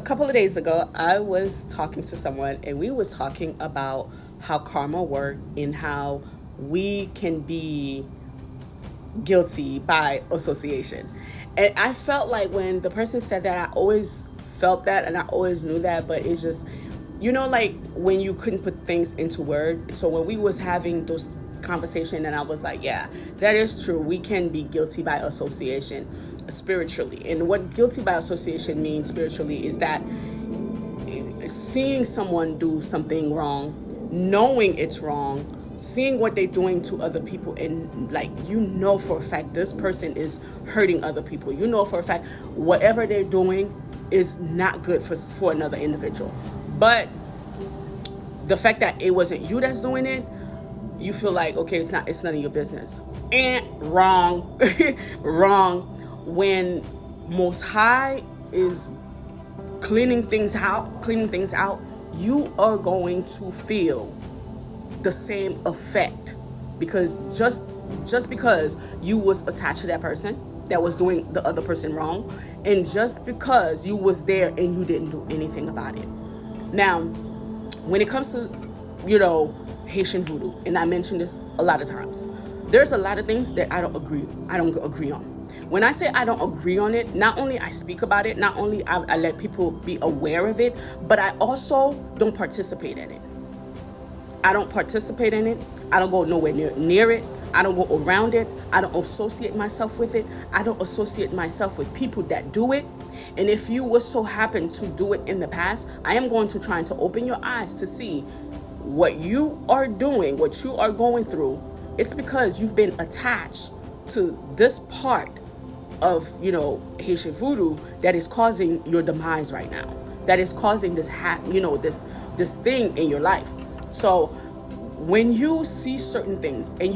a couple of days ago, I was talking to someone and we was talking about how karma works and how we can be guilty by association. And I felt like when the person said that, I always felt that and I always knew that, but it's just, like when you couldn't put things into word. So when we was having those conversation and I was like, yeah, that is true. We can be guilty by association spiritually. And what guilty by association means spiritually is that seeing someone do something wrong, knowing it's wrong, seeing what they're doing to other people, and like for a fact this person is hurting other people. For a fact whatever they're doing is not good for another individual. But the fact that it wasn't you that's doing it, you feel like, okay, it's none of your business. And wrong. Wrong. When Most High is cleaning things out, you are going to feel the same effect, because just because you was attached to that person that was doing the other person wrong, and just because you was there and you didn't do anything about it. Now, when it comes to Haitian voodoo, and I mentioned this a lot of times, there's a lot of things that I don't agree on. When I say I don't agree on it, not only I speak about it, not only I let people be aware of it, but I also don't participate in it. I don't participate in it. I don't go nowhere near it. I don't go around it. I don't associate myself with it. I don't associate myself with people that do it. And if you were so happen to do it in the past, I am going to try to open your eyes to see what you are doing, what you are going through. It's because you've been attached to this part of, Haitian voodoo that is causing your demise right now. That is causing this this thing in your life. So when you see certain things and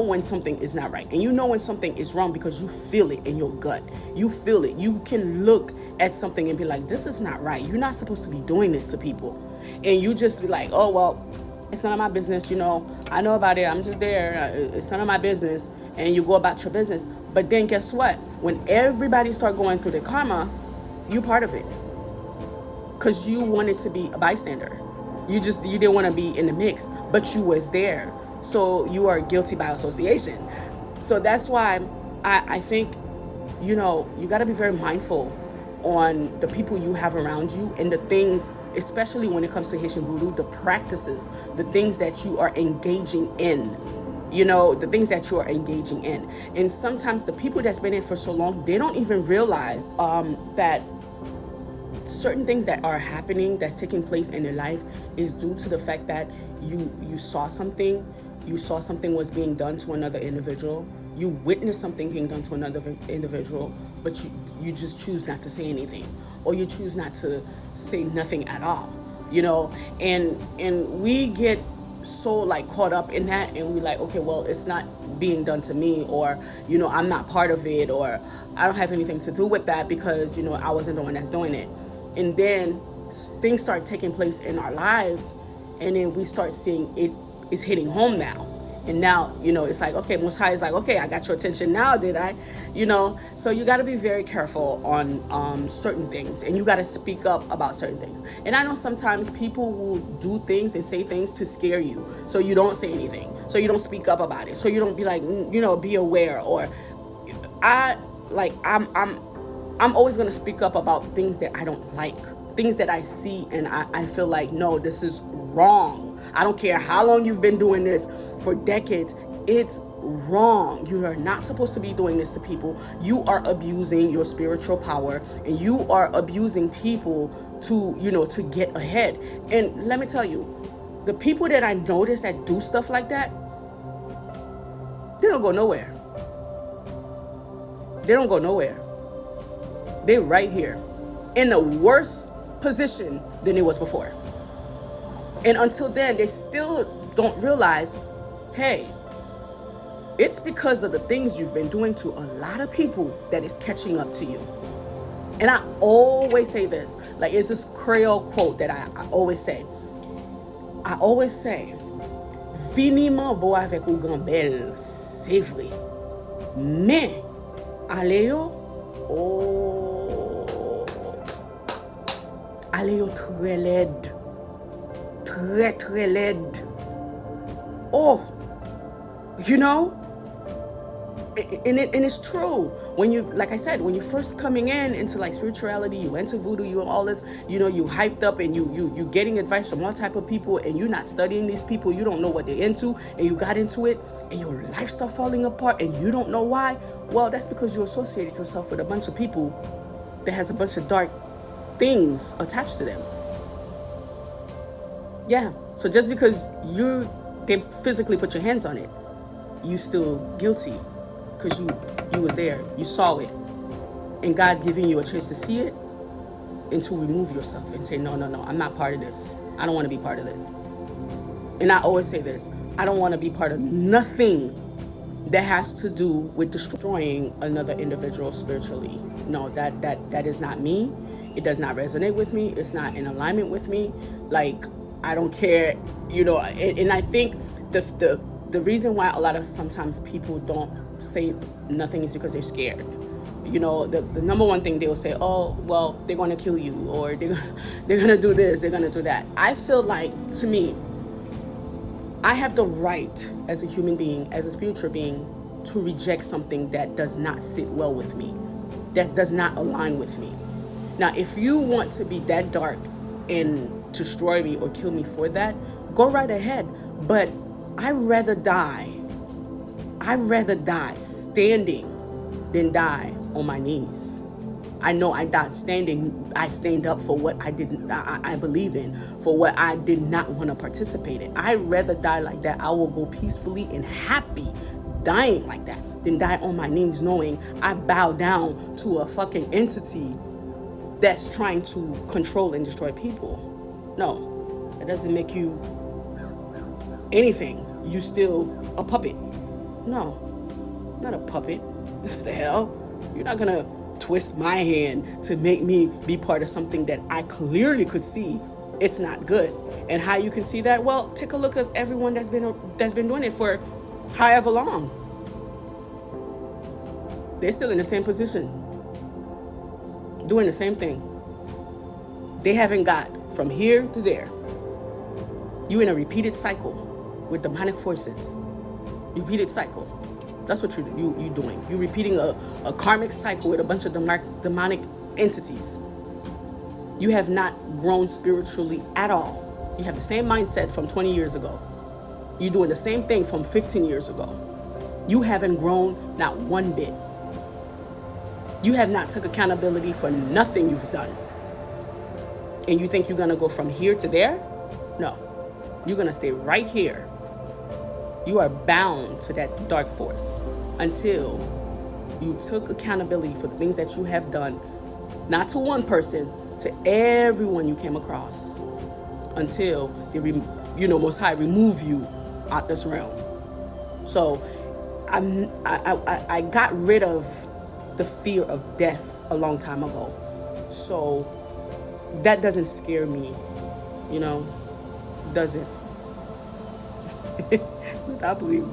when something is not right, and when something is wrong, because you feel it in your gut, you feel it. You can look at something and be like, this is not right. You're not supposed to be doing this to people. And you just be like, oh, well, it's none of my business. I know about it. I'm just there. It's none of my business. And you go about your business. But then guess what? When everybody start going through the karma, you part of it. Because you wanted to be a bystander. You didn't want to be in the mix, but you was there. So you are guilty by association. So that's why I think, you got to be very mindful on the people you have around you and the things, especially when it comes to Haitian voodoo, the practices, the things that you are engaging in. The things that you are engaging in. And sometimes the people that's been in for so long, they don't even realize that certain things that are happening, that's taking place in their life, is due to the fact that you saw something was being done to another individual, you witnessed something being done to another individual, but you just choose not to say anything, or you choose not to say nothing at all, and we get so caught up in that, and we like, okay, well, it's not being done to me, or I'm not part of it, or I don't have anything to do with that because I wasn't the one that's doing it. And then things start taking place in our lives, and then we start seeing it is hitting home now. And now, it's like, okay, Most High is like, okay, I got your attention now, did I? So you got to be very careful on certain things, and you got to speak up about certain things. And I know sometimes people will do things and say things to scare you, so you don't say anything, so you don't speak up about it, so you don't be like, be aware. Or I'm always going to speak up about things that I don't like, things that I see and I feel like, no, this is wrong. I don't care how long you've been doing this, for decades, it's wrong. You are not supposed to be doing this to people. You are abusing your spiritual power, and you are abusing people to get ahead. And let me tell you, the people that I notice that do stuff like that, they don't go nowhere. They don't go nowhere. They're right here in a worse position than it was before. And until then, they still don't realize, hey, it's because of the things you've been doing to a lot of people that is catching up to you. And I always say this, it's this Creole quote that I always say. I always say, finiment beau avec ou gambel, c'est vrai. Mais, allez yo, oh. Ale yo tre laid. Très laid. Oh, you know? And it's true. When you, like I said, when you first coming into like spirituality, you went to voodoo, you and all this, you hyped up, and you getting advice from all type of people, and you're not studying these people, you don't know what they're into, and you got into it, and your life start falling apart, and you don't know why. Well, that's because you associated yourself with a bunch of people that has a bunch of dark things attached to them. Yeah. So just because you didn't physically put your hands on it, you still guilty, because you was there, you saw it, and God giving you a chance to see it and to remove yourself and say, no, I'm not part of this. I don't want to be part of this. And I always say this: I don't want to be part of nothing that has to do with destroying another individual spiritually. No, that is not me. It does not resonate with me. It's not in alignment with me. Like, I don't care, and I think the reason why a lot of sometimes people don't say nothing is because they're scared. The number one thing they will say, oh, well, they're going to kill you, or they're going to do this, they're going to do that. I feel like, to me, I have the right as a human being, as a spiritual being, to reject something that does not sit well with me, that does not align with me. Now, if you want to be that dark and destroy me or kill me for that, go right ahead. But I'd rather die standing than die on my knees. I know I died standing. I stand up for what I believe in, for what I did not want to participate in. I'd rather die like that. I will go peacefully and happy dying like that than die on my knees knowing I bow down to a fucking entity that's trying to control and destroy people. No, it doesn't make you anything. You still a puppet. No, not a puppet. What the hell? You're not gonna twist my hand to make me be part of something that I clearly could see it's not good. And how you can see that? Well, take a look at everyone that's been doing it for however long. They're still in the same position, doing the same thing. They haven't got from here to there. You in a repeated cycle with demonic forces. Repeated cycle. That's what you're doing. You're repeating a karmic cycle with a bunch of demonic entities. You have not grown spiritually at all. You have the same mindset from 20 years ago. You're doing the same thing from 15 years ago. You haven't grown not one bit. You have not took accountability for nothing you've done. And you think you're going to go from here to there? No. You're going to stay right here. You are bound to that dark force until you took accountability for the things that you have done, not to one person, to everyone you came across, until they, Most High remove you out this realm. So I got rid of the fear of death a long time ago. So that doesn't scare me, doesn't. I believe.